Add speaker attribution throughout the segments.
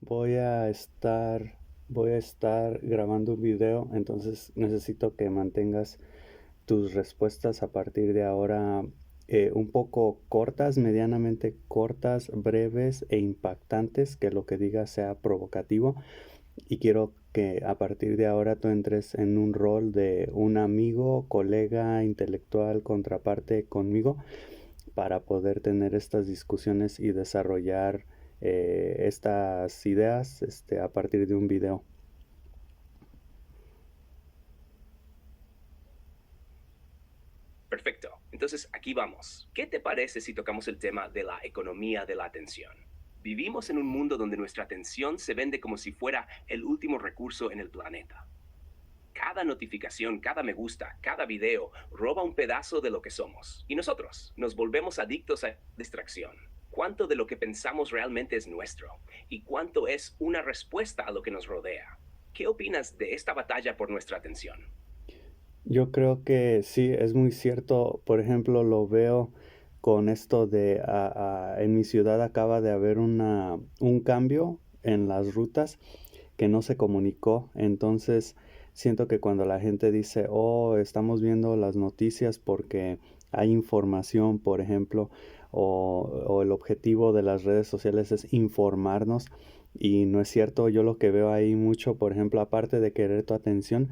Speaker 1: voy a estar, voy a estar grabando un video, entonces necesito que mantengas tus respuestas a partir de ahora un poco cortas, medianamente cortas, breves e impactantes, que lo que digas sea provocativo. Y quiero que a partir de ahora tú entres en un rol de un amigo, colega, intelectual, contraparte conmigo para poder tener estas discusiones y desarrollar estas ideas a partir de un video.
Speaker 2: Perfecto. Entonces, aquí vamos. ¿Qué te parece si tocamos el tema de la economía de la atención? Vivimos en un mundo donde nuestra atención se vende como si fuera el último recurso en el planeta. Cada notificación, cada me gusta, cada video roba un pedazo de lo que somos. Y nosotros nos volvemos adictos a distracción. ¿Cuánto de lo que pensamos realmente es nuestro? ¿Y cuánto es una respuesta a lo que nos rodea? ¿Qué opinas de esta batalla por nuestra atención?
Speaker 1: Yo creo que sí, es muy cierto. Por ejemplo, lo veo con esto de en mi ciudad acaba de haber un cambio en las rutas que no se comunicó. Entonces, siento que cuando la gente dice, oh, estamos viendo las noticias porque hay información, por ejemplo, o el objetivo de las redes sociales es informarnos. Y no es cierto, yo lo que veo ahí mucho, por ejemplo, aparte de querer tu atención,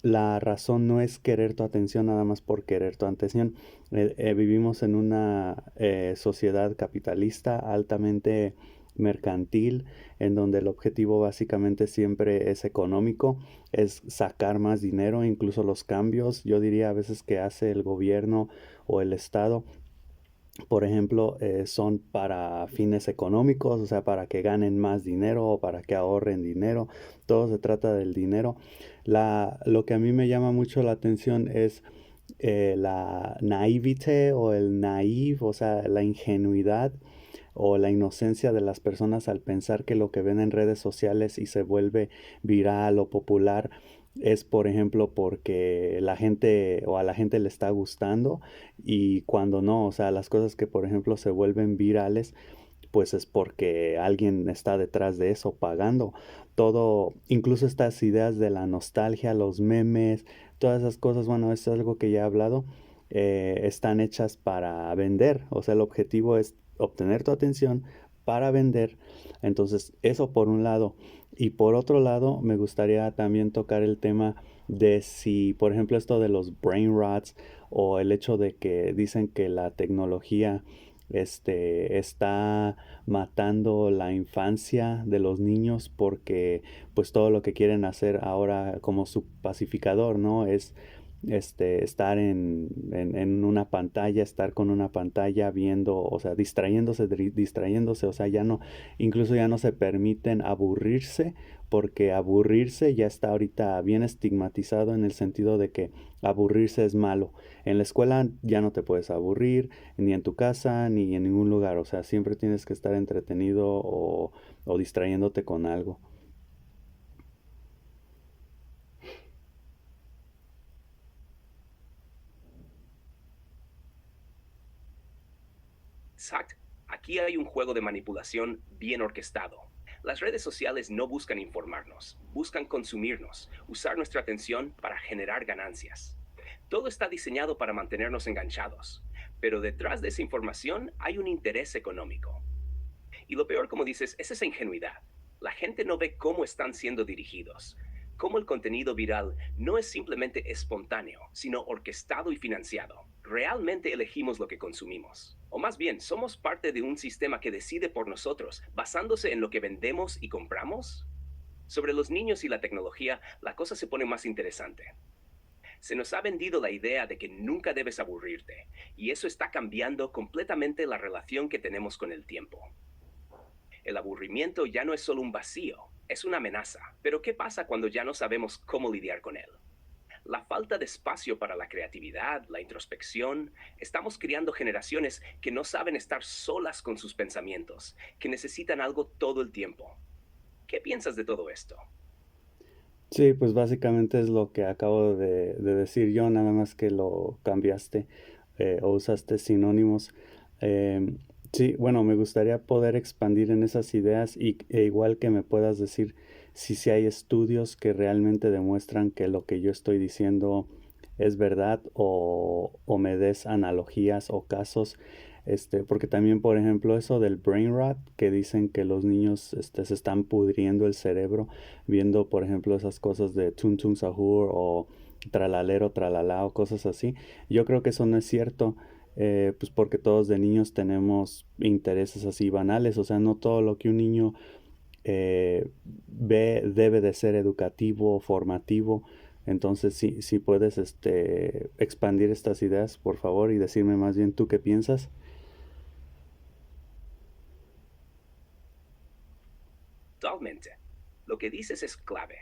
Speaker 1: la razón no es querer tu atención nada más por querer tu atención. Vivimos en una sociedad capitalista altamente mercantil, en donde el objetivo básicamente siempre es económico, es sacar más dinero, incluso los cambios, yo diría a veces que hace el gobierno o el Estado, por ejemplo, son para fines económicos, o sea, para que ganen más dinero o para que ahorren dinero. Todo se trata del dinero. Lo que a mí me llama mucho la atención es la naivete o el naive, o sea, la ingenuidad o la inocencia de las personas al pensar que lo que ven en redes sociales y se vuelve viral o popular es, por ejemplo, porque la gente o a la gente le está gustando y cuando no, o sea, las cosas que, por ejemplo, se vuelven virales, pues es porque alguien está detrás de eso pagando. Todo, incluso estas ideas de la nostalgia, los memes, todas esas cosas, bueno, es algo que ya he hablado, están hechas para vender. O sea, el objetivo es obtener tu atención para vender. Entonces, eso por un lado. Y por otro lado, me gustaría también tocar el tema de si, por ejemplo, esto de los brain rots o el hecho de que dicen que la tecnología está matando la infancia de los niños porque pues todo lo que quieren hacer ahora como su pacificador, ¿no? Es estar en una pantalla, estar con una pantalla viendo, o sea, distrayéndose, o sea, ya no, incluso ya no se permiten aburrirse, porque aburrirse ya está ahorita bien estigmatizado en el sentido de que aburrirse es malo. En la escuela ya no te puedes aburrir, ni en tu casa, ni en ningún lugar, o sea, siempre tienes que estar entretenido o distrayéndote con algo.
Speaker 2: Exacto. Aquí hay un juego de manipulación bien orquestado. Las redes sociales no buscan informarnos, buscan consumirnos, usar nuestra atención para generar ganancias. Todo está diseñado para mantenernos enganchados, pero detrás de esa información hay un interés económico. Y lo peor, como dices, es esa ingenuidad. La gente no ve cómo están siendo dirigidos, cómo el contenido viral no es simplemente espontáneo, sino orquestado y financiado. Realmente elegimos lo que consumimos. O más bien, somos parte de un sistema que decide por nosotros, basándose en lo que vendemos y compramos. Sobre los niños y la tecnología, la cosa se pone más interesante. Se nos ha vendido la idea de que nunca debes aburrirte, y eso está cambiando completamente la relación que tenemos con el tiempo. El aburrimiento ya no es solo un vacío, es una amenaza. Pero ¿qué pasa cuando ya no sabemos cómo lidiar con él? La falta de espacio para la creatividad, la introspección, estamos criando generaciones que no saben estar solas con sus pensamientos, que necesitan algo todo el tiempo. ¿Qué piensas de todo esto?
Speaker 1: Sí, pues básicamente es lo que acabo de decir yo, nada más que lo cambiaste o usaste sinónimos. Em, Sí, bueno, me gustaría poder expandir en esas ideas e igual que me puedas decir si hay estudios que realmente demuestran que lo que yo estoy diciendo es verdad o me des analogías o casos, porque también, por ejemplo, eso del brain rot, que dicen que los niños, se están pudriendo el cerebro viendo, por ejemplo, esas cosas de Tun Tun Sahur o Tralalero, Tralala o cosas así. Yo creo que eso no es cierto, pues porque todos de niños tenemos intereses así banales, o sea, no todo lo que un niño ve debe de ser educativo, formativo. Entonces, si puedes expandir estas ideas, por favor, y decirme más bien tú qué piensas.
Speaker 2: Totalmente. Lo que dices es clave.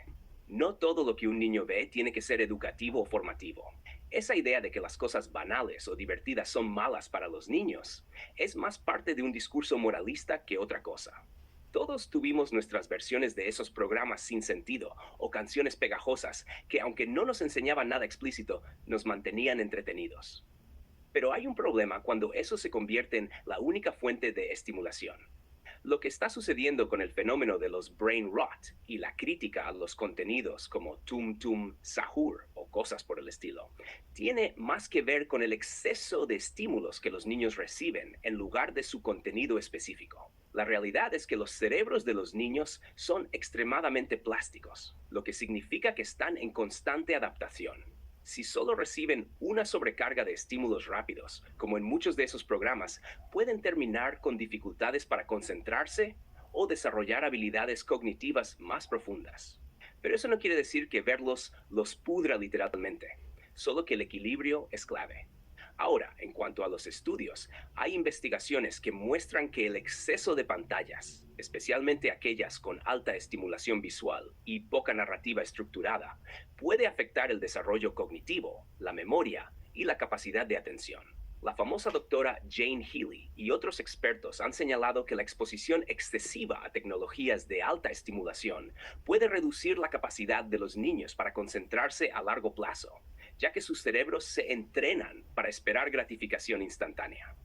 Speaker 2: No todo lo que un niño ve tiene que ser educativo o formativo. Esa idea de que las cosas banales o divertidas son malas para los niños es más parte de un discurso moralista que otra cosa. Todos tuvimos nuestras versiones de esos programas sin sentido o canciones pegajosas que, aunque no nos enseñaban nada explícito, nos mantenían entretenidos. Pero hay un problema cuando eso se convierte en la única fuente de estimulación. Lo que está sucediendo con el fenómeno de los brain rot y la crítica a los contenidos como Tum Tum Sahur o cosas por el estilo, tiene más que ver con el exceso de estímulos que los niños reciben en lugar de su contenido específico. La realidad es que los cerebros de los niños son extremadamente plásticos, lo que significa que están en constante adaptación. Si solo reciben una sobrecarga de estímulos rápidos, como en muchos de esos programas, pueden terminar con dificultades para concentrarse o desarrollar habilidades cognitivas más profundas. Pero eso no quiere decir que verlos los pudra literalmente, solo que el equilibrio es clave. Ahora, en cuanto a los estudios, hay investigaciones que muestran que el exceso de pantallas, especialmente aquellas con alta estimulación visual y poca narrativa estructurada, puede afectar el desarrollo cognitivo, la memoria y la capacidad de atención. La famosa doctora Jane Healy y otros expertos han señalado que la exposición excesiva a tecnologías de alta estimulación puede reducir la capacidad de los niños para concentrarse a largo plazo, ya que sus cerebros se entrenan para esperar gratificación instantánea.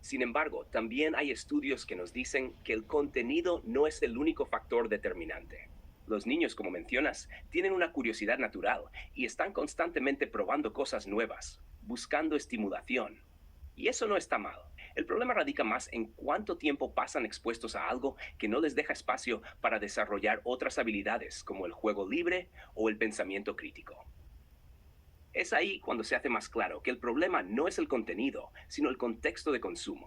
Speaker 2: Sin embargo, también hay estudios que nos dicen que el contenido no es el único factor determinante. Los niños, como mencionas, tienen una curiosidad natural y están constantemente probando cosas nuevas, buscando estimulación. Y eso no está mal. El problema radica más en cuánto tiempo pasan expuestos a algo que no les deja espacio para desarrollar otras habilidades como el juego libre o el pensamiento crítico. Es ahí cuando se hace más claro que el problema no es el contenido, sino el contexto de consumo.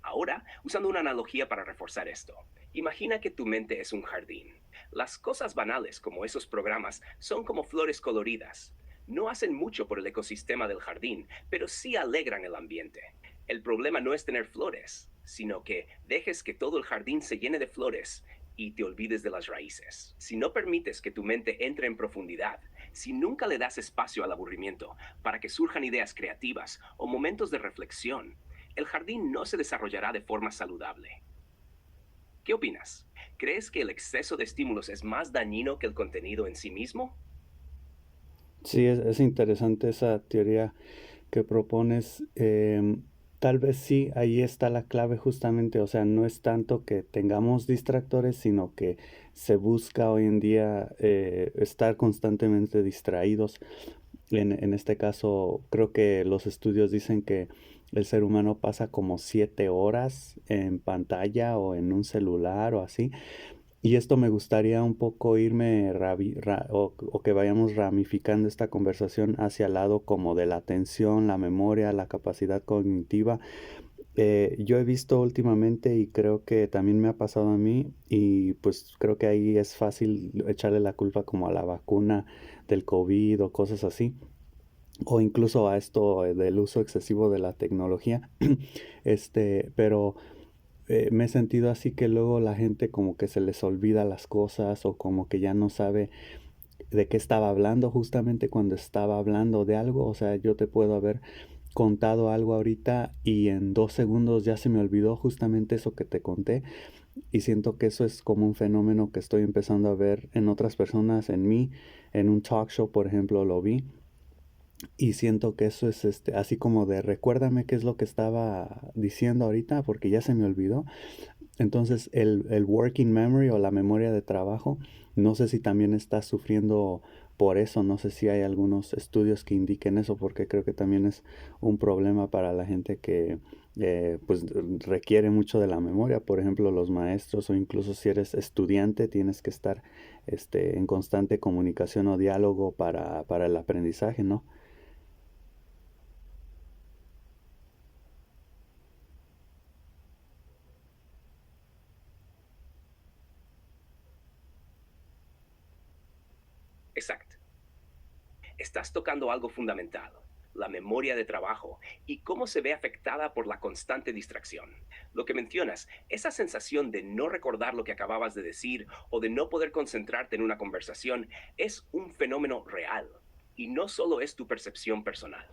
Speaker 2: Ahora, usando una analogía para reforzar esto, imagina que tu mente es un jardín. Las cosas banales como esos programas son como flores coloridas. No hacen mucho por el ecosistema del jardín, pero sí alegran el ambiente. El problema no es tener flores, sino que dejes que todo el jardín se llene de flores y te olvides de las raíces. Si no permites que tu mente entre en profundidad, si nunca le das espacio al aburrimiento para que surjan ideas creativas o momentos de reflexión, el jardín no se desarrollará de forma saludable. ¿Qué opinas? ¿Crees que el exceso de estímulos es más dañino que el contenido en sí mismo?
Speaker 1: Sí, es interesante esa teoría que propones. Tal vez sí, ahí está la clave justamente, o sea, no es tanto que tengamos distractores, sino que se busca hoy en día estar constantemente distraídos. En este caso, creo que los estudios dicen que el ser humano pasa como 7 horas en pantalla o en un celular o así. Y esto me gustaría un poco irme o que vayamos ramificando esta conversación hacia el lado como de la atención, la memoria, la capacidad cognitiva. Yo he visto últimamente y creo que también me ha pasado a mí y pues creo que ahí es fácil echarle la culpa como a la vacuna del COVID o cosas así, o incluso a esto del uso excesivo de la tecnología. Pero me he sentido así que luego la gente como que se les olvida las cosas o como que ya no sabe de qué estaba hablando justamente cuando estaba hablando de algo. O sea, yo te puedo haber contado algo ahorita y en 2 segundos ya se me olvidó justamente eso que te conté, y siento que eso es como un fenómeno que estoy empezando a ver en otras personas, en mí, en un talk show, por ejemplo, lo vi. y siento que eso es, así como de recuérdame qué es lo que estaba diciendo ahorita, porque ya se me olvidó. Entonces, el working memory o la memoria de trabajo, no sé si también está sufriendo por eso, no sé si hay algunos estudios que indiquen eso, porque creo que también es un problema para la gente que pues requiere mucho de la memoria. Por ejemplo, los maestros o incluso si eres estudiante, tienes que estar en constante comunicación o diálogo para el aprendizaje, ¿no?
Speaker 2: Exacto. Estás tocando algo fundamental, la memoria de trabajo y cómo se ve afectada por la constante distracción. Lo que mencionas, esa sensación de no recordar lo que acababas de decir o de no poder concentrarte en una conversación, es un fenómeno real y no solo es tu percepción personal.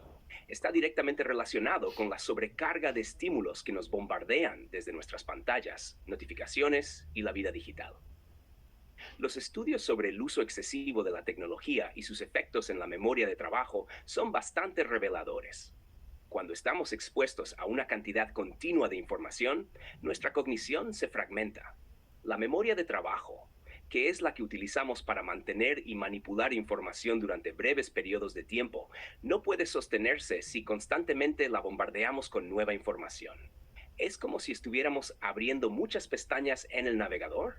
Speaker 2: Está directamente relacionado con la sobrecarga de estímulos que nos bombardean desde nuestras pantallas, notificaciones y la vida digital. Los estudios sobre el uso excesivo de la tecnología y sus efectos en la memoria de trabajo son bastante reveladores. Cuando estamos expuestos a una cantidad continua de información, nuestra cognición se fragmenta. La memoria de trabajo, que es la que utilizamos para mantener y manipular información durante breves periodos de tiempo, no puede sostenerse si constantemente la bombardeamos con nueva información. Es como si estuviéramos abriendo muchas pestañas en el navegador,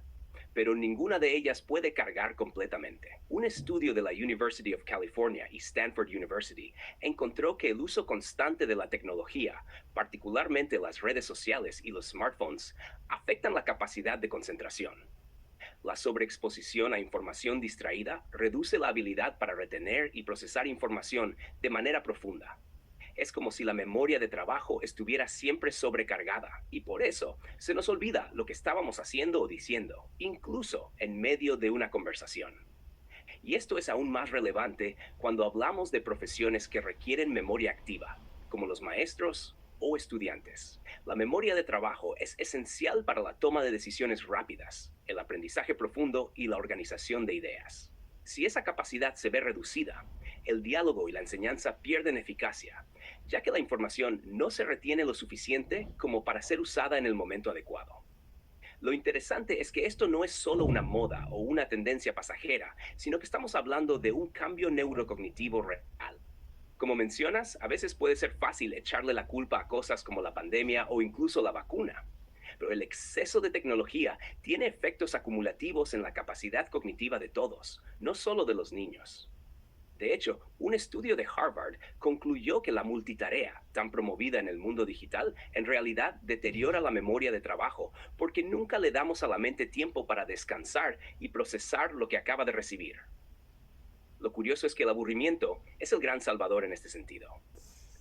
Speaker 2: pero ninguna de ellas puede cargar completamente. Un estudio de la University of California y Stanford University encontró que el uso constante de la tecnología, particularmente las redes sociales y los smartphones, afectan la capacidad de concentración. La sobreexposición a información distraída reduce la habilidad para retener y procesar información de manera profunda. Es como si la memoria de trabajo estuviera siempre sobrecargada y por eso se nos olvida lo que estábamos haciendo o diciendo, incluso en medio de una conversación. Y esto es aún más relevante cuando hablamos de profesiones que requieren memoria activa, como los maestros o estudiantes. La memoria de trabajo es esencial para la toma de decisiones rápidas, el aprendizaje profundo y la organización de ideas. Si esa capacidad se ve reducida, el diálogo y la enseñanza pierden eficacia, ya que la información no se retiene lo suficiente como para ser usada en el momento adecuado. Lo interesante es que esto no es solo una moda o una tendencia pasajera, sino que estamos hablando de un cambio neurocognitivo real. Como mencionas, a veces puede ser fácil echarle la culpa a cosas como la pandemia o incluso la vacuna, pero el exceso de tecnología tiene efectos acumulativos en la capacidad cognitiva de todos, no solo de los niños. De hecho, un estudio de Harvard concluyó que la multitarea, tan promovida en el mundo digital, en realidad deteriora la memoria de trabajo, porque nunca le damos a la mente tiempo para descansar y procesar lo que acaba de recibir. Lo curioso es que el aburrimiento es el gran salvador en este sentido.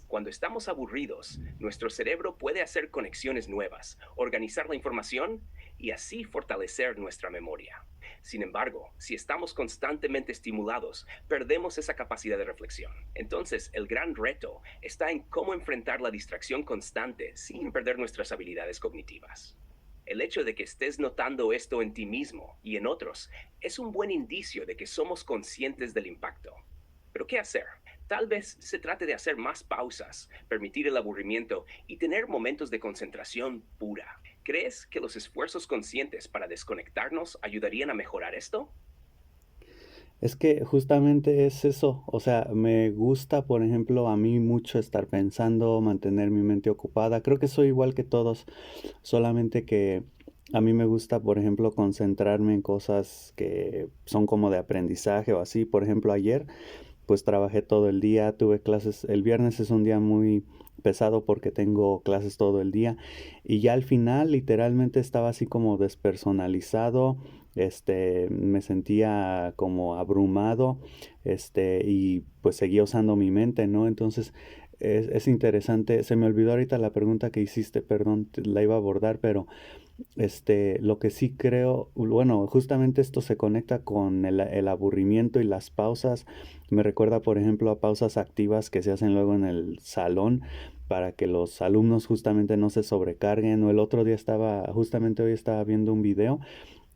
Speaker 2: Cuando estamos aburridos, nuestro cerebro puede hacer conexiones nuevas, organizar la información y así fortalecer nuestra memoria. Sin embargo, si estamos constantemente estimulados, perdemos esa capacidad de reflexión. Entonces, el gran reto está en cómo enfrentar la distracción constante sin perder nuestras habilidades cognitivas. El hecho de que estés notando esto en ti mismo y en otros es un buen indicio de que somos conscientes del impacto. Pero ¿qué hacer? Tal vez se trate de hacer más pausas, permitir el aburrimiento y tener momentos de concentración pura. ¿Crees que los esfuerzos conscientes para desconectarnos ayudarían a mejorar esto?
Speaker 1: Es que justamente es eso, o sea, me gusta, por ejemplo, a mí mucho estar pensando, mantener mi mente ocupada. Creo que soy igual que todos, solamente que a mí me gusta, por ejemplo, concentrarme en cosas que son como de aprendizaje o así. Por ejemplo, ayer pues trabajé todo el día, tuve clases, el viernes es un día muy pesado porque tengo clases todo el día y ya al final literalmente estaba así como despersonalizado, me sentía como abrumado, y pues seguía usando mi mente, ¿no? Entonces es interesante, se me olvidó ahorita la pregunta que hiciste, perdón, la iba a abordar, pero lo que sí creo, bueno, justamente esto se conecta con el aburrimiento y las pausas. Me recuerda, por ejemplo, a pausas activas que se hacen luego en el salón para que los alumnos justamente no se sobrecarguen. O el otro día estaba, justamente hoy estaba viendo un video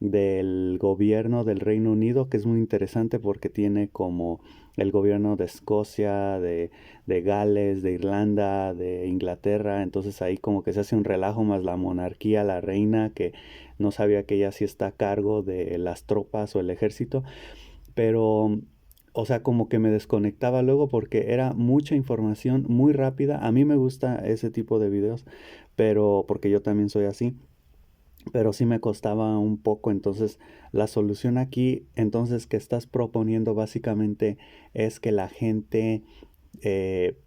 Speaker 1: del gobierno del Reino Unido, que es muy interesante porque tiene como el gobierno de Escocia, de Gales, de Irlanda, de Inglaterra, entonces ahí como que se hace un relajo más la monarquía, la reina, que no sabía que ella sí está a cargo de las tropas o el ejército, pero, o sea, como que me desconectaba luego porque era mucha información muy rápida. A mí me gusta ese tipo de videos, pero porque yo también soy así, pero sí me costaba un poco. Entonces, la solución aquí, entonces, que estás proponiendo básicamente es que la gente eh,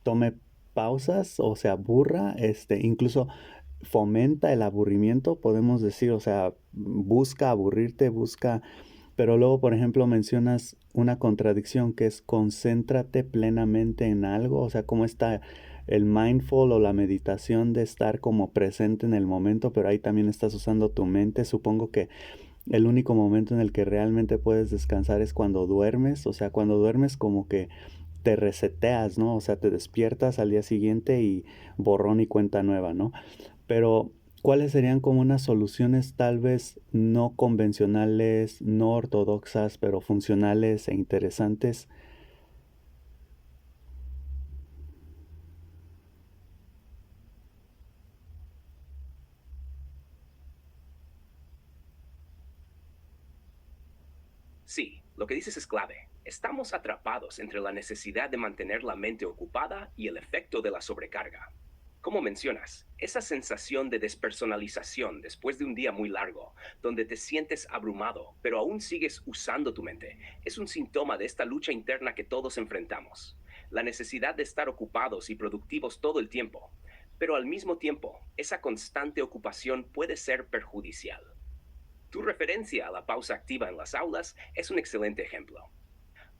Speaker 1: tome pausas o se aburra, incluso fomenta el aburrimiento, podemos decir, o sea, busca aburrirte, busca, pero luego, por ejemplo, mencionas una contradicción que es concéntrate plenamente en algo, o sea, cómo está el mindful o la meditación de estar como presente en el momento, pero ahí también estás usando tu mente. Supongo que el único momento en el que realmente puedes descansar es cuando duermes, o sea, cuando duermes como que te reseteas, ¿no? O sea, te despiertas al día siguiente y borrón y cuenta nueva, ¿no? Pero, ¿cuáles serían como unas soluciones tal vez no convencionales, no ortodoxas, pero funcionales e interesantes?
Speaker 2: Sí, lo que dices es clave. Estamos atrapados entre la necesidad de mantener la mente ocupada y el efecto de la sobrecarga. Como mencionas, esa sensación de despersonalización después de un día muy largo, donde te sientes abrumado, pero aún sigues usando tu mente, es un síntoma de esta lucha interna que todos enfrentamos. La necesidad de estar ocupados y productivos todo el tiempo. Pero al mismo tiempo, esa constante ocupación puede ser perjudicial. Tu referencia a la pausa activa en las aulas es un excelente ejemplo.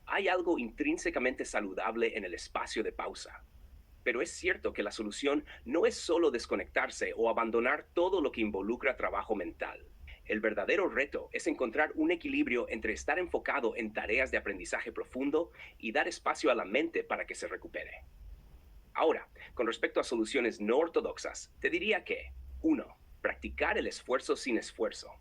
Speaker 2: Hay algo intrínsecamente saludable en el espacio de pausa, pero es cierto que la solución no es solo desconectarse o abandonar todo lo que involucra trabajo mental. El verdadero reto es encontrar un equilibrio entre estar enfocado en tareas de aprendizaje profundo y dar espacio a la mente para que se recupere. Ahora, con respecto a soluciones no ortodoxas, te diría que 1. Practicar el esfuerzo sin esfuerzo.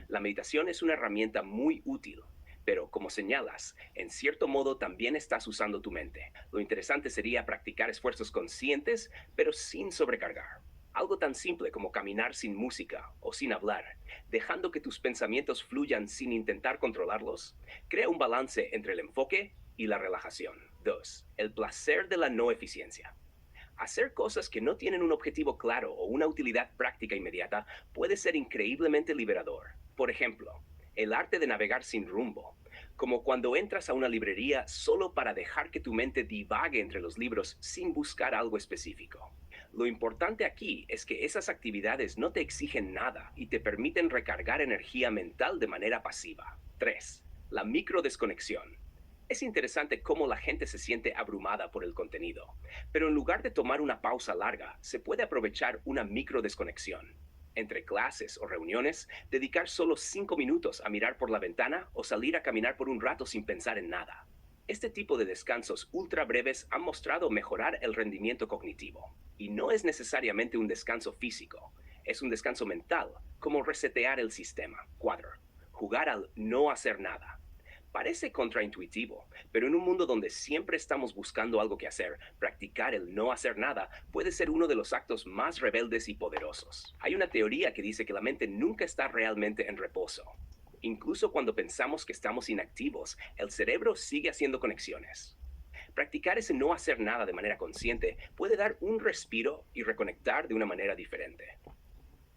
Speaker 2: La meditación es una herramienta muy útil, pero como señalas, en cierto modo también estás usando tu mente. Lo interesante sería practicar esfuerzos conscientes, pero sin sobrecargar. Algo tan simple como caminar sin música o sin hablar, dejando que tus pensamientos fluyan sin intentar controlarlos, crea un balance entre el enfoque y la relajación. 2. El placer de la no eficiencia. Hacer cosas que no tienen un objetivo claro o una utilidad práctica inmediata puede ser increíblemente liberador. Por ejemplo, el arte de navegar sin rumbo, como cuando entras a una librería solo para dejar que tu mente divague entre los libros sin buscar algo específico. Lo importante aquí es que esas actividades no te exigen nada y te permiten recargar energía mental de manera pasiva. 3. La microdesconexión. Es interesante cómo la gente se siente abrumada por el contenido, pero en lugar de tomar una pausa larga, se puede aprovechar una micro desconexión. Entre clases o reuniones, dedicar solo 5 minutos a mirar por la ventana o salir a caminar por un rato sin pensar en nada. Este tipo de descansos ultra breves han mostrado mejorar el rendimiento cognitivo. Y no es necesariamente un descanso físico, es un descanso mental, como resetear el sistema. 4. Jugar al no hacer nada. Parece contraintuitivo, pero en un mundo donde siempre estamos buscando algo que hacer, practicar el no hacer nada puede ser uno de los actos más rebeldes y poderosos. Hay una teoría que dice que la mente nunca está realmente en reposo. Incluso cuando pensamos que estamos inactivos, el cerebro sigue haciendo conexiones. Practicar ese no hacer nada de manera consciente puede dar un respiro y reconectar de una manera diferente.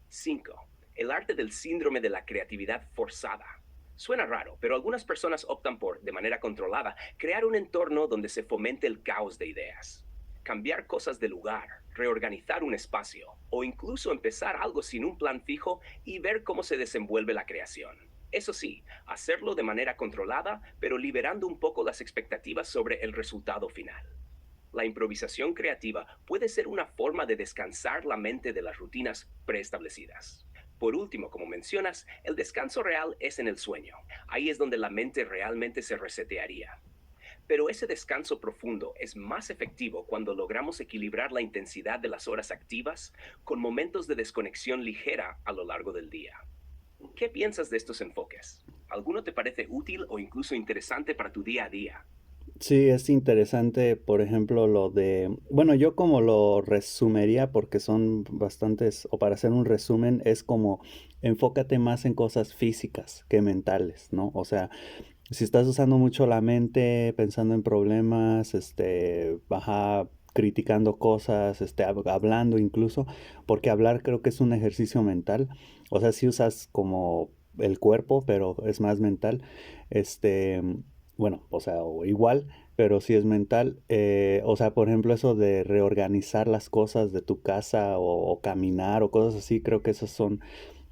Speaker 2: 5. El arte del síndrome de la creatividad forzada. Suena raro, pero algunas personas optan por, de manera controlada, crear un entorno donde se fomente el caos de ideas. Cambiar cosas de lugar, reorganizar un espacio, o incluso empezar algo sin un plan fijo y ver cómo se desenvuelve la creación. Eso sí, hacerlo de manera controlada, pero liberando un poco las expectativas sobre el resultado final. La improvisación creativa puede ser una forma de descansar la mente de las rutinas preestablecidas. Por último, como mencionas, el descanso real es en el sueño. Ahí es donde la mente realmente se resetearía. Pero ese descanso profundo es más efectivo cuando logramos equilibrar la intensidad de las horas activas con momentos de desconexión ligera a lo largo del día. ¿Qué piensas de estos enfoques? ¿Alguno te parece útil o incluso interesante para tu día a día?
Speaker 1: Sí, es interesante, por ejemplo, lo de, bueno, yo como lo resumiría porque son bastantes, o para hacer un resumen, es como enfócate más en cosas físicas que mentales, ¿no? O sea, si estás usando mucho la mente, pensando en problemas, ajá, criticando cosas, hablando incluso, porque hablar creo que es un ejercicio mental. O sea, si usas como el cuerpo, pero es más mental. Este, bueno, o sea, o igual, pero si es mental. O sea, por ejemplo, eso de reorganizar las cosas de tu casa o caminar o cosas así, creo que esas son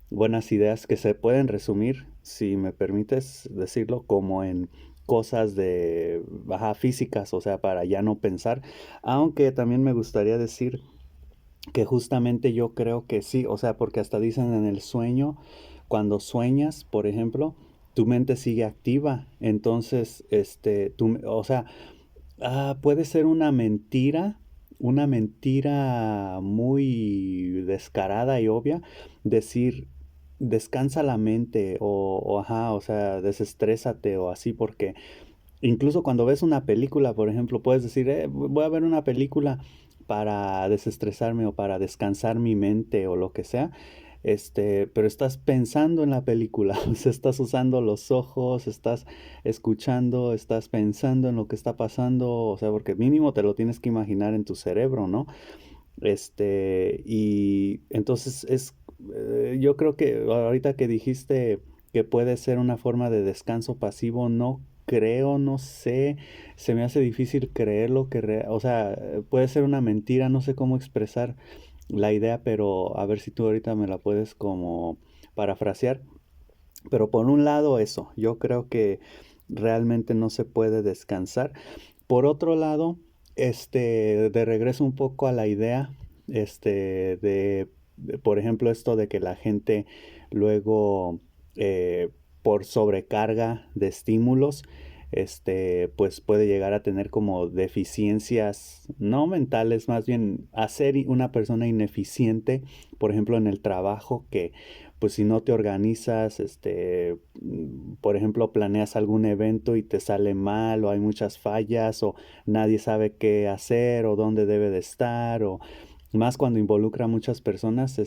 Speaker 1: buenas ideas que se pueden resumir, si me permites decirlo, como en cosas de baja físicas, o sea, para ya no pensar, aunque también me gustaría decir que justamente yo creo que sí, o sea, porque hasta dicen en el sueño, cuando sueñas, por ejemplo, tu mente sigue activa, entonces, o sea, puede ser una mentira muy descarada y obvia, decir, descansa la mente ajá, o sea, desestrésate o así, porque incluso cuando ves una película, por ejemplo, puedes decir, voy a ver una película para desestresarme o para descansar mi mente o lo que sea. Pero estás pensando en la película, o sea, estás usando los ojos, estás escuchando, estás pensando en lo que está pasando, o sea, porque mínimo te lo tienes que imaginar en tu cerebro, ¿no? Y entonces yo creo que ahorita que dijiste que puede ser una forma de descanso pasivo, no creo, no sé, se me hace difícil creerlo, o sea, puede ser una mentira, no sé cómo expresar la idea, pero a ver si tú ahorita me la puedes como parafrasear. Pero por un lado eso, yo creo que realmente no se puede descansar. Por otro lado, de regreso un poco a la idea, por ejemplo, esto de que la gente luego, por sobrecarga de estímulos, pues puede llegar a tener como deficiencias, no mentales, más bien hacer una persona ineficiente, por ejemplo, en el trabajo, que pues si no te organizas, por ejemplo, planeas algún evento y te sale mal o hay muchas fallas o nadie sabe qué hacer o dónde debe de estar o más cuando involucra a muchas personas,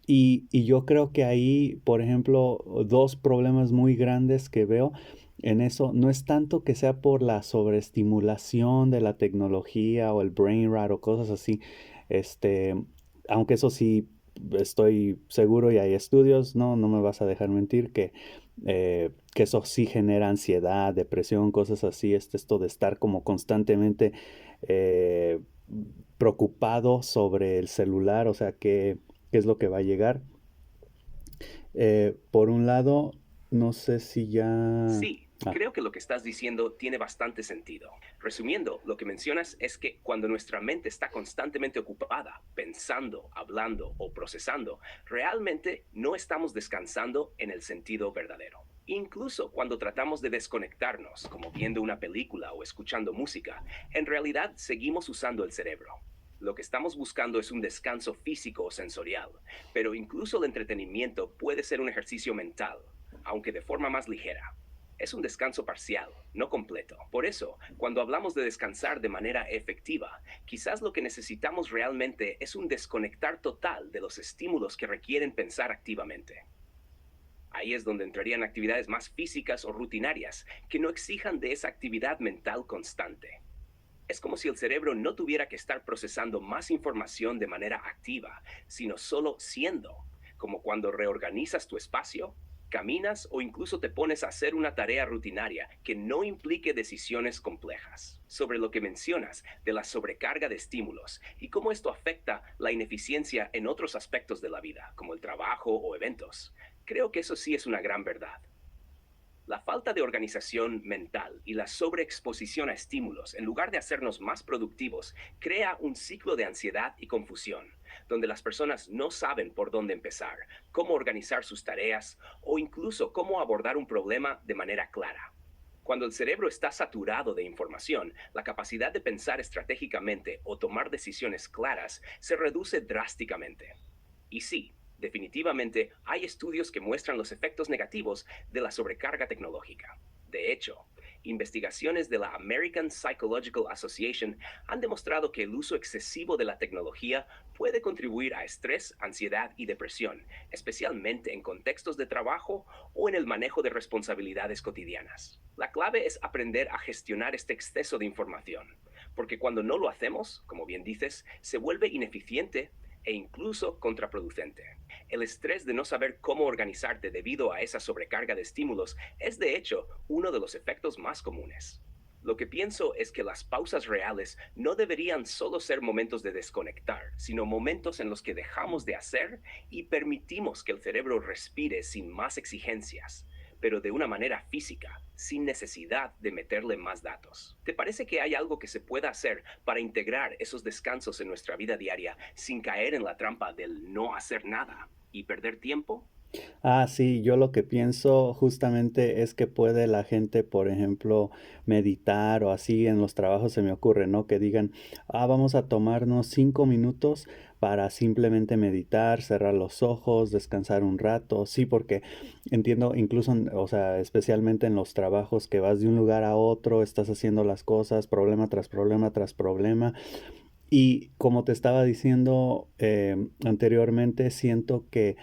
Speaker 1: y yo creo que ahí, por ejemplo, dos problemas muy grandes que veo en eso, no es tanto que sea por la sobreestimulación de la tecnología o el brain rot o cosas así, este, aunque eso sí estoy seguro y hay estudios, no me vas a dejar mentir, que eso sí genera ansiedad, depresión, cosas así, esto de estar como constantemente eh, preocupado sobre el celular, o sea, qué es lo que va a llegar. Por un lado, no sé si ya...
Speaker 2: Sí, creo que lo que estás diciendo tiene bastante sentido. Resumiendo, lo que mencionas es que cuando nuestra mente está constantemente ocupada, pensando, hablando o procesando, realmente no estamos descansando en el sentido verdadero. Incluso cuando tratamos de desconectarnos, como viendo una película o escuchando música, en realidad seguimos usando el cerebro. Lo que estamos buscando es un descanso físico o sensorial, pero incluso el entretenimiento puede ser un ejercicio mental, aunque de forma más ligera. Es un descanso parcial, no completo. Por eso, cuando hablamos de descansar de manera efectiva, quizás lo que necesitamos realmente es un desconectar total de los estímulos que requieren pensar activamente. Ahí es donde entrarían actividades más físicas o rutinarias que no exijan de esa actividad mental constante. Es como si el cerebro no tuviera que estar procesando más información de manera activa, sino solo siendo, como cuando reorganizas tu espacio, caminas o incluso te pones a hacer una tarea rutinaria que no implique decisiones complejas. Sobre lo que mencionas de la sobrecarga de estímulos y cómo esto afecta la ineficiencia en otros aspectos de la vida, como el trabajo o eventos, creo que eso sí es una gran verdad. La falta de organización mental y la sobreexposición a estímulos, en lugar de hacernos más productivos, crea un ciclo de ansiedad y confusión, donde las personas no saben por dónde empezar, cómo organizar sus tareas o incluso cómo abordar un problema de manera clara. Cuando el cerebro está saturado de información, la capacidad de pensar estratégicamente o tomar decisiones claras se reduce drásticamente. Y sí, Definitivamente hay estudios que muestran los efectos negativos de la sobrecarga tecnológica. De hecho, investigaciones de la American Psychological Association han demostrado que el uso excesivo de la tecnología puede contribuir a estrés, ansiedad y depresión, especialmente en contextos de trabajo o en el manejo de responsabilidades cotidianas. La clave es aprender a gestionar este exceso de información, porque cuando no lo hacemos, como bien dices, se vuelve ineficiente e incluso contraproducente. El estrés de no saber cómo organizarte debido a esa sobrecarga de estímulos es de hecho uno de los efectos más comunes. Lo que pienso es que las pausas reales no deberían solo ser momentos de desconectar, sino momentos en los que dejamos de hacer y permitimos que el cerebro respire sin más exigencias, pero de una manera física, sin necesidad de meterle más datos. ¿Te parece que hay algo que se pueda hacer para integrar esos descansos en nuestra vida diaria sin caer en la trampa del no hacer nada y perder tiempo?
Speaker 1: Ah, sí, yo lo que pienso justamente es que puede la gente, por ejemplo, meditar o así en los trabajos se me ocurre, ¿no? Que digan, vamos a tomarnos 5 minutos para simplemente meditar, cerrar los ojos, descansar un rato. Sí, porque entiendo, incluso, o sea, especialmente en los trabajos que vas de un lugar a otro, estás haciendo las cosas, problema tras problema tras problema. Y como te estaba diciendo anteriormente, siento que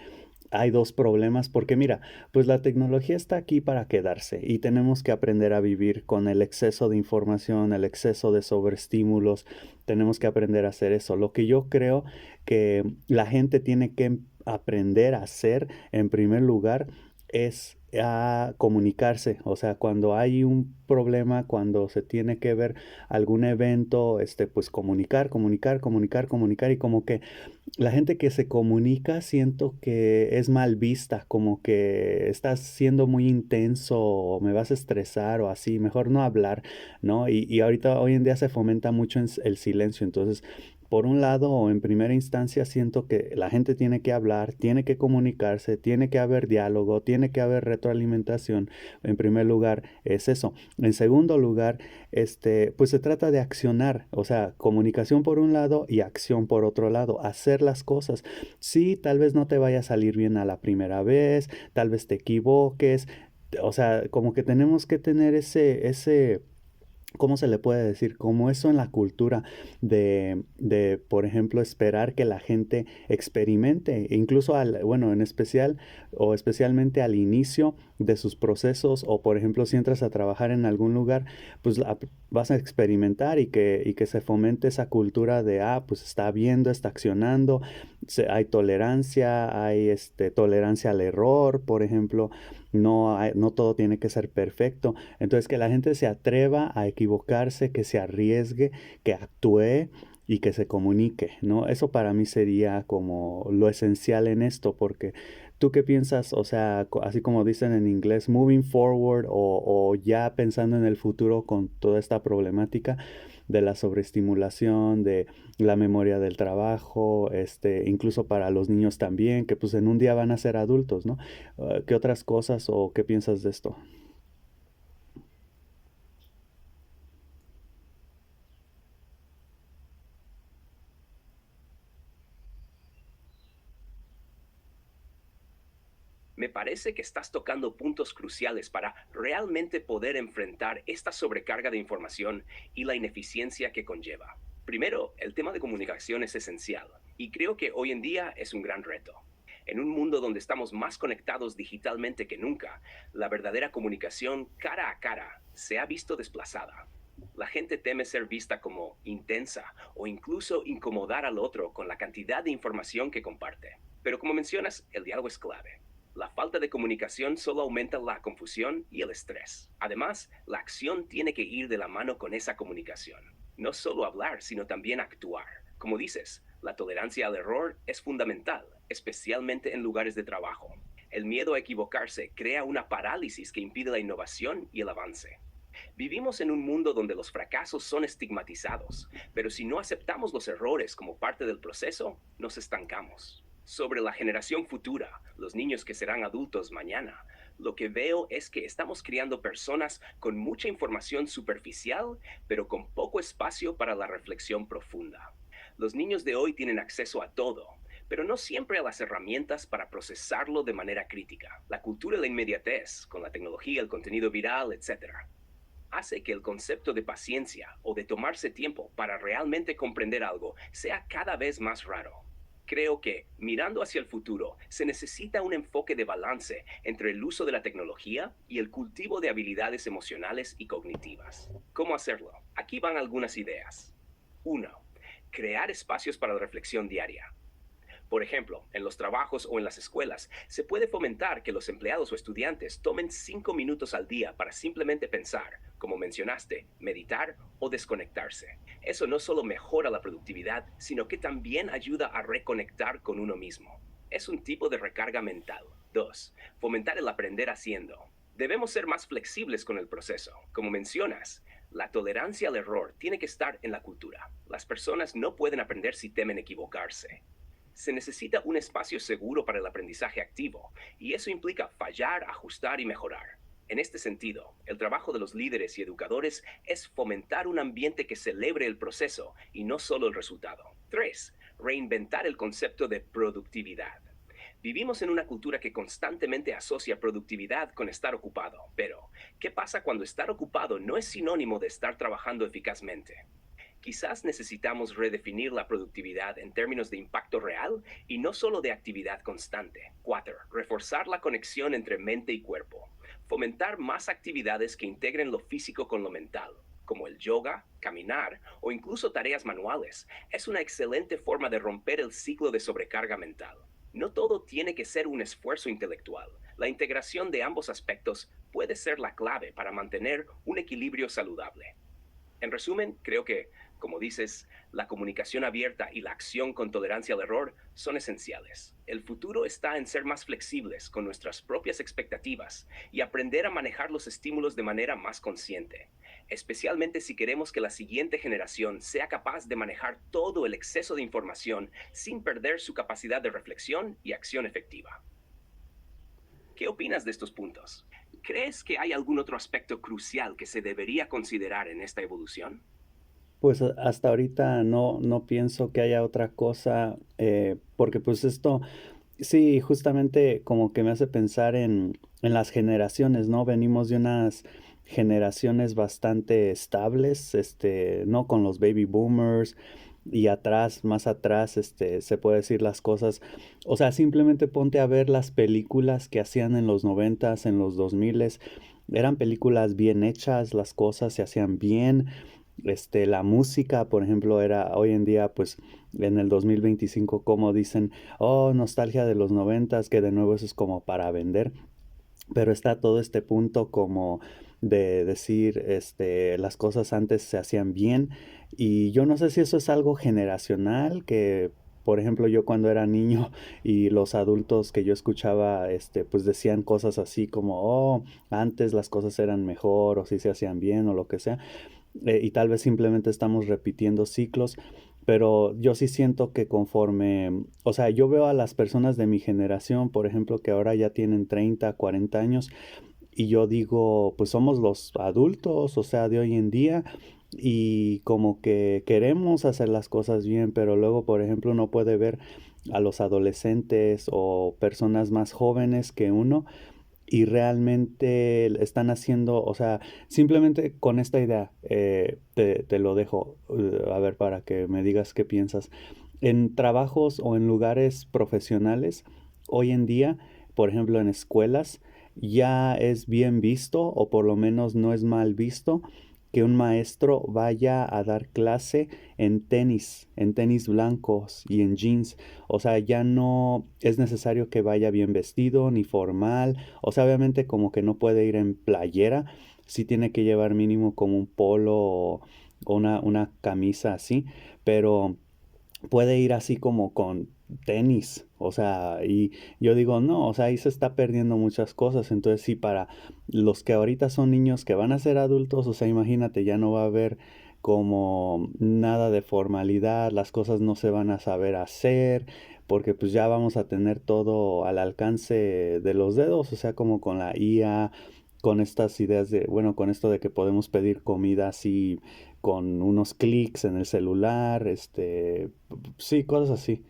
Speaker 1: hay 2 problemas, porque mira, pues la tecnología está aquí para quedarse y tenemos que aprender a vivir con el exceso de información, el exceso de sobreestímulos, tenemos que aprender a hacer eso. Lo que yo creo que la gente tiene que aprender a hacer, en primer lugar, es a comunicarse. O sea, cuando hay un problema, cuando se tiene que ver algún evento, pues comunicar, comunicar, comunicar, comunicar, y como que la gente que se comunica siento que es mal vista, como que estás siendo muy intenso o me vas a estresar o así, mejor no hablar, ¿no? Y ahorita, hoy en día se fomenta mucho el silencio, entonces, por un lado, o en primera instancia, siento que la gente tiene que hablar, tiene que comunicarse, tiene que haber diálogo, tiene que haber retroalimentación. En primer lugar, es eso. En segundo lugar, pues se trata de accionar, o sea, comunicación por un lado y acción por otro lado, hacer las cosas. Sí, tal vez no te vaya a salir bien a la primera vez, tal vez te equivoques, o sea, como que tenemos que tener ese ¿cómo se le puede decir? Como eso en la cultura de, por ejemplo, esperar que la gente experimente, e incluso bueno, en especial o especialmente al inicio de sus procesos, o por ejemplo, si entras a trabajar en algún lugar, pues vas a experimentar y que se fomente esa cultura de, pues está viendo, está accionando, hay tolerancia, hay tolerancia al error, por ejemplo, no todo tiene que ser perfecto. Entonces, que la gente se atreva a equivocarse, que se arriesgue, que actúe y que se comunique, ¿no? Eso para mí sería como lo esencial en esto, porque ¿tú qué piensas? O sea, así como dicen en inglés, moving forward o ya pensando en el futuro con toda esta problemática de la sobreestimulación, de la memoria del trabajo, incluso para los niños también, que pues en un día van a ser adultos, ¿no? ¿Qué otras cosas o qué piensas de esto?
Speaker 2: Me parece que estás tocando puntos cruciales para realmente poder enfrentar esta sobrecarga de información y la ineficiencia que conlleva. Primero, el tema de comunicación es esencial y creo que hoy en día es un gran reto. En un mundo donde estamos más conectados digitalmente que nunca, la verdadera comunicación cara a cara se ha visto desplazada. La gente teme ser vista como intensa o incluso incomodar al otro con la cantidad de información que comparte. Pero como mencionas, el diálogo es clave. La falta de comunicación solo aumenta la confusión y el estrés. Además, la acción tiene que ir de la mano con esa comunicación. No solo hablar, sino también actuar. Como dices, la tolerancia al error es fundamental, especialmente en lugares de trabajo. El miedo a equivocarse crea una parálisis que impide la innovación y el avance. Vivimos en un mundo donde los fracasos son estigmatizados, pero si no aceptamos los errores como parte del proceso, nos estancamos. Sobre la generación futura, los niños que serán adultos mañana, lo que veo es que estamos criando personas con mucha información superficial, pero con poco espacio para la reflexión profunda. Los niños de hoy tienen acceso a todo, pero no siempre a las herramientas para procesarlo de manera crítica. La cultura de la inmediatez, con la tecnología, el contenido viral, etc., hace que el concepto de paciencia o de tomarse tiempo para realmente comprender algo sea cada vez más raro. Creo que, mirando hacia el futuro, se necesita un enfoque de balance entre el uso de la tecnología y el cultivo de habilidades emocionales y cognitivas. ¿Cómo hacerlo? Aquí van algunas ideas. 1. Crear espacios para la reflexión diaria. Por ejemplo, en los trabajos o en las escuelas, se puede fomentar que los empleados o estudiantes tomen 5 minutos al día para simplemente pensar, como mencionaste, meditar o desconectarse. Eso no solo mejora la productividad, sino que también ayuda a reconectar con uno mismo. Es un tipo de recarga mental. 2. Fomentar el aprender haciendo. Debemos ser más flexibles con el proceso. Como mencionas, la tolerancia al error tiene que estar en la cultura. Las personas no pueden aprender si temen equivocarse. Se necesita un espacio seguro para el aprendizaje activo, y eso implica fallar, ajustar y mejorar. En este sentido, el trabajo de los líderes y educadores es fomentar un ambiente que celebre el proceso y no solo el resultado. 3. Reinventar el concepto de productividad. Vivimos en una cultura que constantemente asocia productividad con estar ocupado, pero ¿qué pasa cuando estar ocupado no es sinónimo de estar trabajando eficazmente? Quizás necesitamos redefinir la productividad en términos de impacto real y no solo de actividad constante. 4. Reforzar la conexión entre mente y cuerpo. Fomentar más actividades que integren lo físico con lo mental, como el yoga, caminar o incluso tareas manuales. Es una excelente forma de romper el ciclo de sobrecarga mental. No todo tiene que ser un esfuerzo intelectual. La integración de ambos aspectos puede ser la clave para mantener un equilibrio saludable. En resumen, creo que, como dices, la comunicación abierta y la acción con tolerancia al error son esenciales. El futuro está en ser más flexibles con nuestras propias expectativas y aprender a manejar los estímulos de manera más consciente, especialmente si queremos que la siguiente generación sea capaz de manejar todo el exceso de información sin perder su capacidad de reflexión y acción efectiva. ¿Qué opinas de estos puntos? ¿Crees que hay algún otro aspecto crucial que se debería considerar en esta evolución?
Speaker 1: Pues hasta ahorita no pienso que haya otra cosa, porque pues esto, sí, justamente como que me hace pensar en las generaciones, ¿no? Venimos de unas generaciones bastante estables, ¿no? Con los baby boomers y atrás, más atrás, se puede decir las cosas. O sea, simplemente ponte a ver las películas que hacían en los noventas, en los 2000. Eran películas bien hechas, las cosas se hacían bien. La música, por ejemplo, era hoy en día, pues en el 2025, como dicen, oh, nostalgia de los noventas, que de nuevo eso es como para vender, pero está todo este punto como de decir, las cosas antes se hacían bien, y yo no sé si eso es algo generacional, que por ejemplo yo cuando era niño y los adultos que yo escuchaba, pues decían cosas así como, oh, antes las cosas eran mejor, o si se hacían bien, o lo que sea, y tal vez simplemente estamos repitiendo ciclos, pero yo sí siento que conforme, o sea, yo veo a las personas de mi generación, por ejemplo, que ahora ya tienen 30, 40 años, y yo digo, pues somos los adultos, o sea, de hoy en día, y como que queremos hacer las cosas bien, pero luego, por ejemplo, uno puede ver a los adolescentes o personas más jóvenes que uno y realmente están haciendo, o sea, simplemente con esta idea, te lo dejo, a ver, para que me digas qué piensas. En trabajos o en lugares profesionales, hoy en día, por ejemplo, en escuelas, ya es bien visto, o por lo menos no es mal visto, que un maestro vaya a dar clase en tenis blancos y en jeans. O sea, ya no es necesario que vaya bien vestido ni formal. O sea, obviamente como que no puede ir en playera. Sí tiene que llevar mínimo como un polo o una camisa así. Pero puede ir así como con tenis, o sea, y yo digo, no, o sea, ahí se está perdiendo muchas cosas, entonces sí, para los que ahorita son niños que van a ser adultos, o sea, imagínate, ya no va a haber como nada de formalidad, las cosas no se van a saber hacer, porque pues ya vamos a tener todo al alcance de los dedos, o sea, como con la IA, con estas ideas de, bueno, con esto de que podemos pedir comida así con unos clics en el celular, sí, cosas así.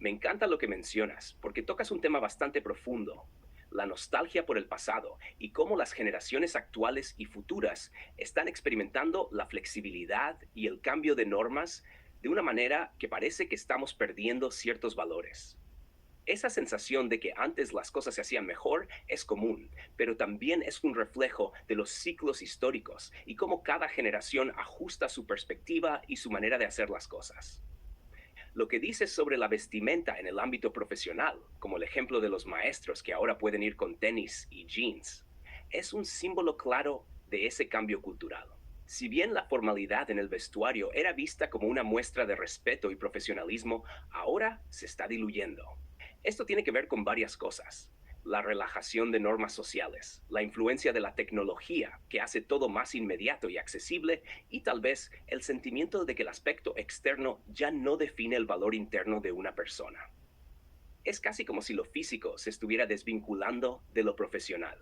Speaker 2: Me encanta lo que mencionas, porque tocas un tema bastante profundo, la nostalgia por el pasado y cómo las generaciones actuales y futuras están experimentando la flexibilidad y el cambio de normas de una manera que parece que estamos perdiendo ciertos valores. Esa sensación de que antes las cosas se hacían mejor es común, pero también es un reflejo de los ciclos históricos y cómo cada generación ajusta su perspectiva y su manera de hacer las cosas. Lo que dices sobre la vestimenta en el ámbito profesional, como el ejemplo de los maestros que ahora pueden ir con tenis y jeans, es un símbolo claro de ese cambio cultural. Si bien la formalidad en el vestuario era vista como una muestra de respeto y profesionalismo, ahora se está diluyendo. Esto tiene que ver con varias cosas: la relajación de normas sociales, la influencia de la tecnología, que hace todo más inmediato y accesible, y tal vez el sentimiento de que el aspecto externo ya no define el valor interno de una persona. Es casi como si lo físico se estuviera desvinculando de lo profesional.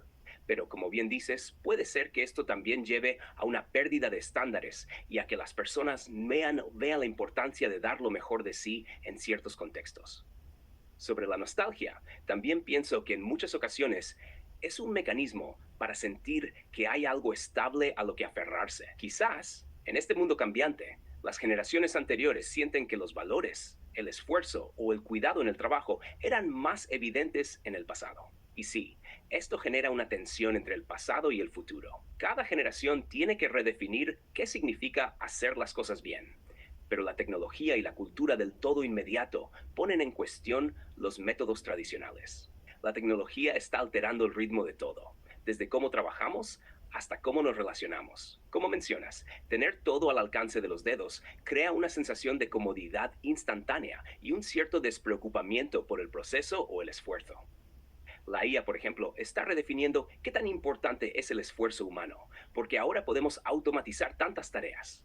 Speaker 2: Pero como bien dices, puede ser que esto también lleve a una pérdida de estándares y a que las personas vean la importancia de dar lo mejor de sí en ciertos contextos. Sobre la nostalgia, también pienso que en muchas ocasiones es un mecanismo para sentir que hay algo estable a lo que aferrarse. Quizás, en este mundo cambiante, las generaciones anteriores sienten que los valores, el esfuerzo o el cuidado en el trabajo eran más evidentes en el pasado. Y sí, esto genera una tensión entre el pasado y el futuro. Cada generación tiene que redefinir qué significa hacer las cosas bien, pero la tecnología y la cultura del todo inmediato ponen en cuestión los métodos tradicionales. La tecnología está alterando el ritmo de todo, desde cómo trabajamos hasta cómo nos relacionamos. Como mencionas, tener todo al alcance de los dedos crea una sensación de comodidad instantánea y un cierto despreocupamiento por el proceso o el esfuerzo. La IA, por ejemplo, está redefiniendo qué tan importante es el esfuerzo humano, porque ahora podemos automatizar tantas tareas.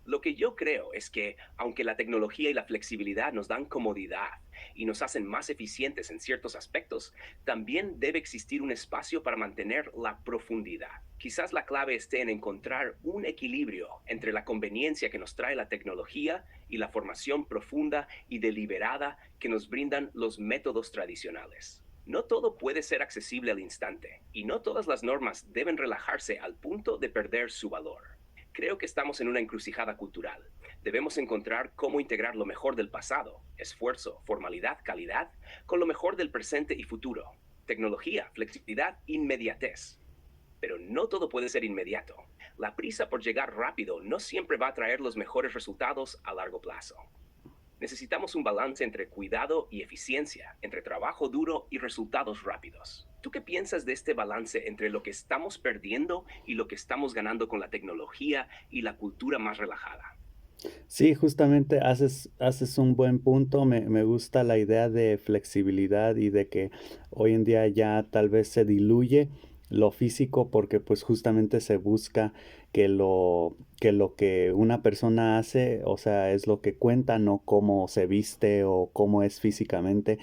Speaker 2: Lo que yo creo es que, aunque la tecnología y la flexibilidad nos dan comodidad y nos hacen más eficientes en ciertos aspectos, también debe existir un espacio para mantener la profundidad. Quizás la clave esté en encontrar un equilibrio entre la conveniencia que nos trae la tecnología y la formación profunda y deliberada que nos brindan los métodos tradicionales. No todo puede ser accesible al instante, y no todas las normas deben relajarse al punto de perder su valor. Creo que estamos en una encrucijada cultural. Debemos encontrar cómo integrar lo mejor del pasado, esfuerzo, formalidad, calidad, con lo mejor del presente y futuro. Tecnología, flexibilidad, inmediatez. Pero no todo puede ser inmediato. La prisa por llegar rápido no siempre va a traer los mejores resultados a largo plazo. Necesitamos un balance entre cuidado y eficiencia, entre trabajo duro y resultados rápidos. ¿Tú qué piensas de este balance entre lo que estamos perdiendo y lo que estamos ganando con la tecnología y la cultura más relajada?
Speaker 1: Sí, justamente haces un buen punto. Me gusta la idea de flexibilidad y de que hoy en día ya tal vez se diluye lo físico porque pues justamente se busca que lo que una persona hace, o sea, es lo que cuenta, no cómo se viste o cómo es físicamente.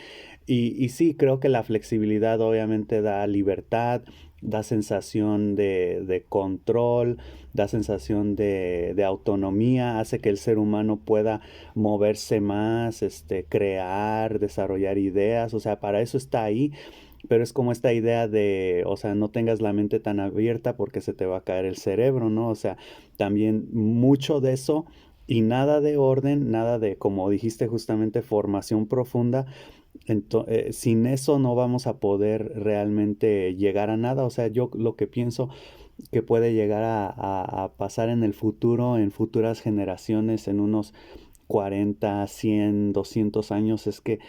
Speaker 1: Y sí, creo que la flexibilidad obviamente da libertad, da sensación de control, da sensación de autonomía, hace que el ser humano pueda moverse más, crear, desarrollar ideas, o sea, para eso está ahí, pero es como esta idea de, o sea, no tengas la mente tan abierta porque se te va a caer el cerebro, ¿no? O sea, también mucho de eso y nada de orden, nada de, como dijiste justamente, formación profunda. Sin eso no vamos a poder realmente llegar a nada. O sea, yo lo que pienso que puede llegar a pasar en el futuro, en futuras generaciones, en unos 40, 100, 200 años, es que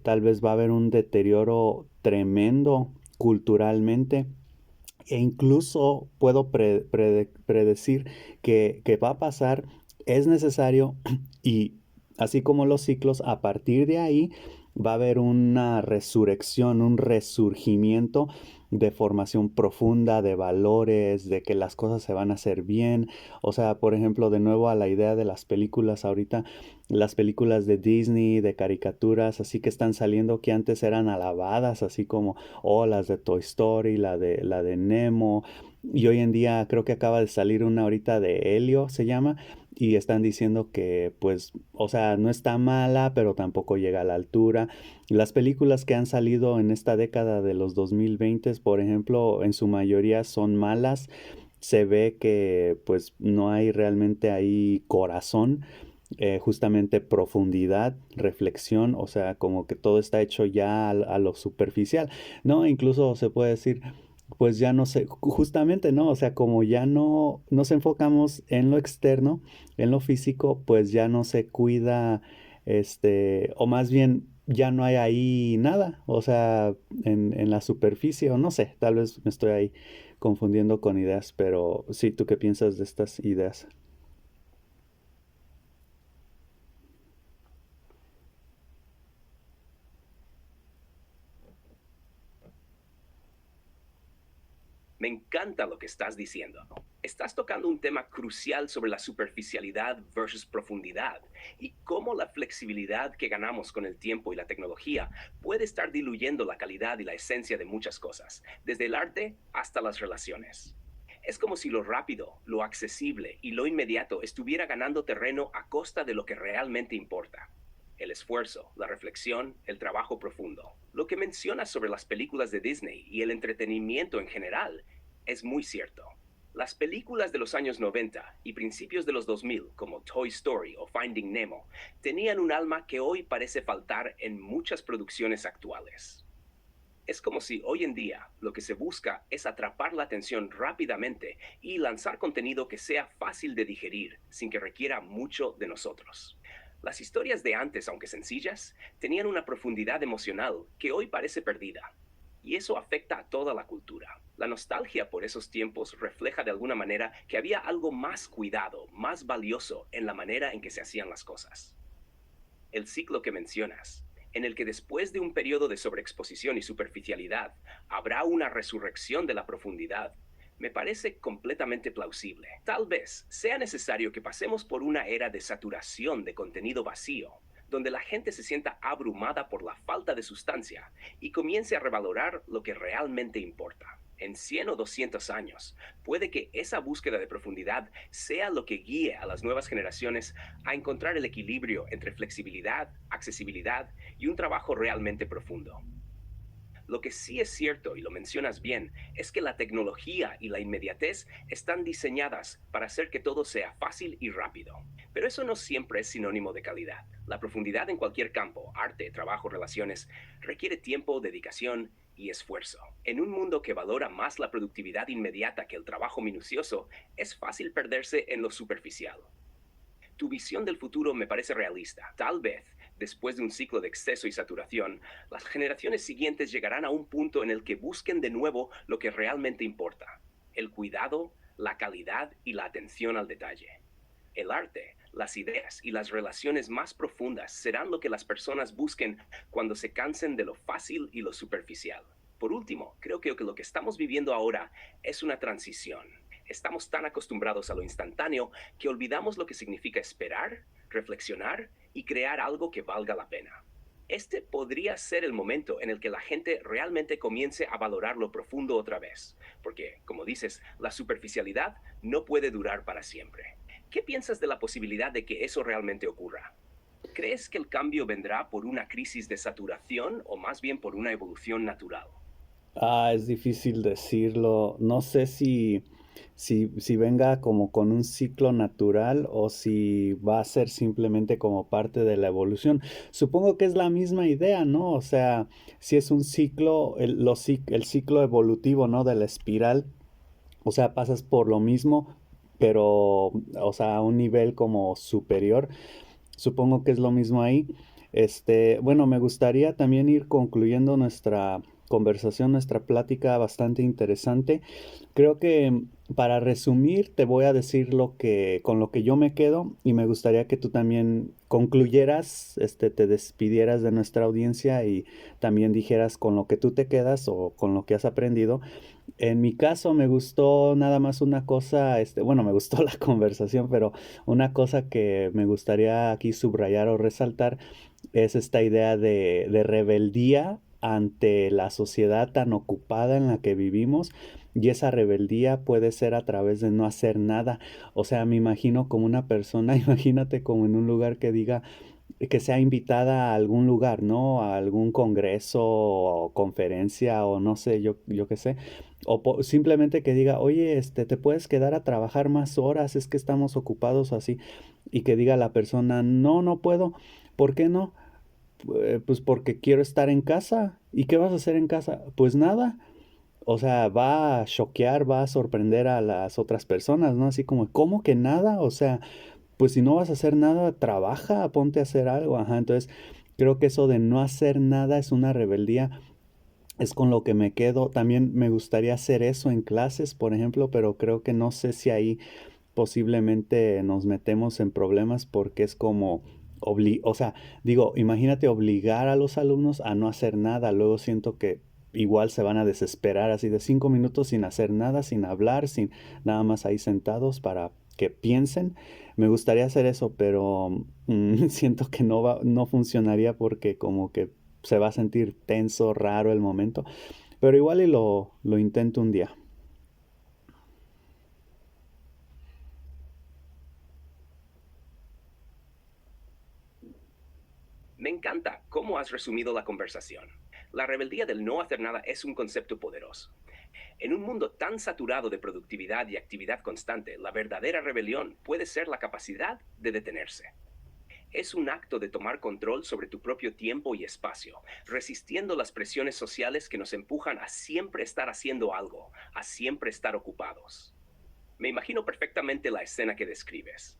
Speaker 1: tal vez va a haber un deterioro tremendo culturalmente e incluso puedo predecir que va a pasar, es necesario y así como los ciclos, a partir de ahí va a haber una resurrección, un resurgimiento de formación profunda, de valores, de que las cosas se van a hacer bien. O sea, por ejemplo, de nuevo a la idea de las películas ahorita, las películas de Disney, de caricaturas, así que están saliendo que antes eran alabadas, así como, oh, las de Toy Story, la de Nemo, y hoy en día creo que acaba de salir una ahorita de Helio, se llama, y están diciendo que, pues, o sea, no está mala, pero tampoco llega a la altura. Las películas que han salido en esta década de los 2020, por ejemplo, en su mayoría son malas. Se ve que pues no hay realmente ahí corazón, justamente profundidad, reflexión, o sea, como que todo está hecho ya a lo superficial, ¿no? Incluso se puede decir, pues ya no sé, justamente, ¿no? O sea, como ya no nos enfocamos en lo externo, en lo físico, pues ya no se cuida, o más bien ya no hay ahí nada, o sea, en la superficie, o no sé, tal vez me estoy ahí confundiendo con ideas, pero sí, ¿tú qué piensas de estas ideas?
Speaker 2: Me encanta lo que estás diciendo. Estás tocando un tema crucial sobre la superficialidad versus profundidad y cómo la flexibilidad que ganamos con el tiempo y la tecnología puede estar diluyendo la calidad y la esencia de muchas cosas, desde el arte hasta las relaciones. Es como si lo rápido, lo accesible y lo inmediato estuviera ganando terreno a costa de lo que realmente importa. El esfuerzo, la reflexión, el trabajo profundo. Lo que mencionas sobre las películas de Disney y el entretenimiento en general es muy cierto. Las películas de los años 90 y principios de los 2000, como Toy Story o Finding Nemo, tenían un alma que hoy parece faltar en muchas producciones actuales. Es como si hoy en día lo que se busca es atrapar la atención rápidamente y lanzar contenido que sea fácil de digerir sin que requiera mucho de nosotros. Las historias de antes, aunque sencillas, tenían una profundidad emocional que hoy parece perdida. Y eso afecta a toda la cultura. La nostalgia por esos tiempos refleja de alguna manera que había algo más cuidado, más valioso en la manera en que se hacían las cosas. El ciclo que mencionas, en el que después de un periodo de sobreexposición y superficialidad habrá una resurrección de la profundidad, me parece completamente plausible. Tal vez sea necesario que pasemos por una era de saturación de contenido vacío, donde la gente se sienta abrumada por la falta de sustancia y comience a revalorar lo que realmente importa. En 100 o 200 años, puede que esa búsqueda de profundidad sea lo que guíe a las nuevas generaciones a encontrar el equilibrio entre flexibilidad, accesibilidad y un trabajo realmente profundo. Lo que sí es cierto, y lo mencionas bien, es que la tecnología y la inmediatez están diseñadas para hacer que todo sea fácil y rápido. Pero eso no siempre es sinónimo de calidad. La profundidad en cualquier campo, arte, trabajo, relaciones, requiere tiempo, dedicación y esfuerzo. En un mundo que valora más la productividad inmediata que el trabajo minucioso, es fácil perderse en lo superficial. Tu visión del futuro me parece realista. Tal vez, después de un ciclo de exceso y saturación, las generaciones siguientes llegarán a un punto en el que busquen de nuevo lo que realmente importa: el cuidado, la calidad y la atención al detalle. El arte, las ideas y las relaciones más profundas serán lo que las personas busquen cuando se cansen de lo fácil y lo superficial. Por último, creo que lo que estamos viviendo ahora es una transición. Estamos tan acostumbrados a lo instantáneo que olvidamos lo que significa esperar, reflexionar y crear algo que valga la pena. Este podría ser el momento en el que la gente realmente comience a valorar lo profundo otra vez, porque, como dices, la superficialidad no puede durar para siempre. ¿Qué piensas de la posibilidad de que eso realmente ocurra? ¿Crees que el cambio vendrá por una crisis de saturación o más bien por una evolución natural?
Speaker 1: Es difícil decirlo. No sé si venga como con un ciclo natural o si va a ser simplemente como parte de la evolución. Supongo que es la misma idea, ¿no? O sea, si es un ciclo, el ciclo evolutivo, ¿no? De la espiral. O sea, pasas por lo mismo, pero, o sea, a un nivel como superior. Supongo que es lo mismo ahí. Bueno, me gustaría también ir concluyendo nuestra conversación, nuestra plática bastante interesante. Creo que para resumir te voy a decir con lo que yo me quedo y me gustaría que tú también concluyeras, te despidieras de nuestra audiencia y también dijeras con lo que tú te quedas o con lo que has aprendido. En mi caso me gustó nada más una cosa, bueno, me gustó la conversación, pero una cosa que me gustaría aquí subrayar o resaltar es esta idea de rebeldía ante la sociedad tan ocupada en la que vivimos, y esa rebeldía puede ser a través de no hacer nada. O sea, me imagino como una persona, imagínate como en un lugar que diga, que sea invitada a algún lugar, ¿no? A algún congreso o conferencia o no sé, yo qué sé. O simplemente que diga, oye, te puedes quedar a trabajar más horas, es que estamos ocupados o así. Y que diga la persona, no, no puedo. ¿Por qué no? Pues porque quiero estar en casa. ¿Y qué vas a hacer en casa? Pues nada. O sea, va a choquear, va a sorprender a las otras personas, ¿no? Así como, ¿cómo que nada? O sea, pues si no vas a hacer nada, trabaja, ponte a hacer algo. Ajá, entonces creo que eso de no hacer nada es una rebeldía, es con lo que me quedo. También me gustaría hacer eso en clases, por ejemplo, pero creo que no sé si ahí posiblemente nos metemos en problemas porque es como, o sea, digo, imagínate obligar a los alumnos a no hacer nada, luego siento que igual se van a desesperar así de 5 minutos sin hacer nada, sin hablar, sin nada más ahí sentados para que piensen. Me gustaría hacer eso, pero siento que no funcionaría porque como que se va a sentir tenso, raro el momento, pero igual y lo intento un día.
Speaker 2: Me encanta cómo has resumido la conversación. La rebeldía del no hacer nada es un concepto poderoso. En un mundo tan saturado de productividad y actividad constante, la verdadera rebelión puede ser la capacidad de detenerse. Es un acto de tomar control sobre tu propio tiempo y espacio, resistiendo las presiones sociales que nos empujan a siempre estar haciendo algo, a siempre estar ocupados. Me imagino perfectamente la escena que describes.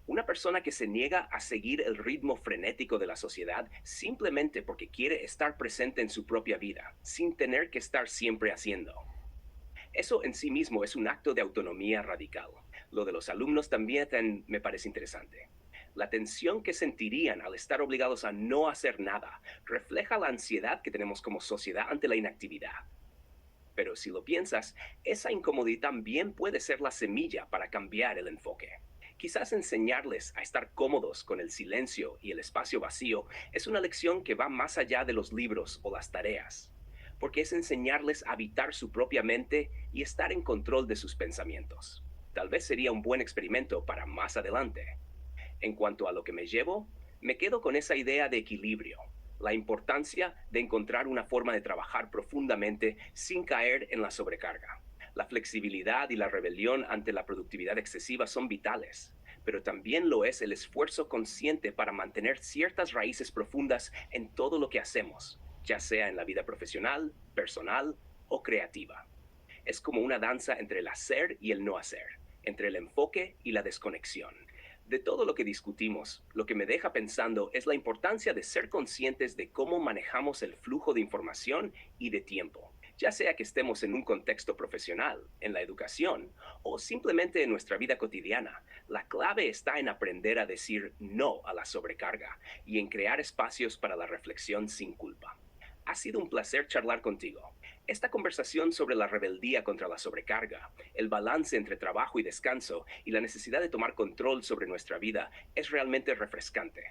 Speaker 2: Una persona que se niega a seguir el ritmo frenético de la sociedad simplemente porque quiere estar presente en su propia vida, sin tener que estar siempre haciendo. Eso en sí mismo es un acto de autonomía radical. Lo de los alumnos también me parece interesante. La tensión que sentirían al estar obligados a no hacer nada refleja la ansiedad que tenemos como sociedad ante la inactividad. Pero si lo piensas, esa incomodidad también puede ser la semilla para cambiar el enfoque. Quizás enseñarles a estar cómodos con el silencio y el espacio vacío es una lección que va más allá de los libros o las tareas, porque es enseñarles a habitar su propia mente y estar en control de sus pensamientos. Tal vez sería un buen experimento para más adelante. En cuanto a lo que me llevo, me quedo con esa idea de equilibrio, la importancia de encontrar una forma de trabajar profundamente sin caer en la sobrecarga. La flexibilidad y la rebelión ante la productividad excesiva son vitales, pero también lo es el esfuerzo consciente para mantener ciertas raíces profundas en todo lo que hacemos, ya sea en la vida profesional, personal o creativa. Es como una danza entre el hacer y el no hacer, entre el enfoque y la desconexión. De todo lo que discutimos, lo que me deja pensando es la importancia de ser conscientes de cómo manejamos el flujo de información y de tiempo, ya sea que estemos en un contexto profesional, en la educación o simplemente en nuestra vida cotidiana. La clave está en aprender a decir no a la sobrecarga y en crear espacios para la reflexión sin culpa. Ha sido un placer charlar contigo. Esta conversación sobre la rebeldía contra la sobrecarga, el balance entre trabajo y descanso y la necesidad de tomar control sobre nuestra vida es realmente refrescante.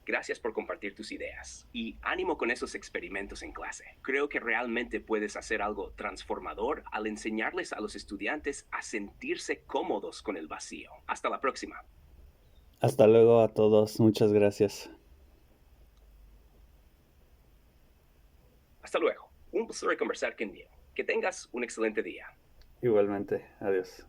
Speaker 2: Gracias por compartir tus ideas y ánimo con esos experimentos en clase. Creo que realmente puedes hacer algo transformador al enseñarles a los estudiantes a sentirse cómodos con el vacío. Hasta la próxima.
Speaker 1: Hasta luego a todos, muchas gracias.
Speaker 2: Hasta luego. Un placer conversar conmigo. Que tengas un excelente día.
Speaker 1: Igualmente, adiós.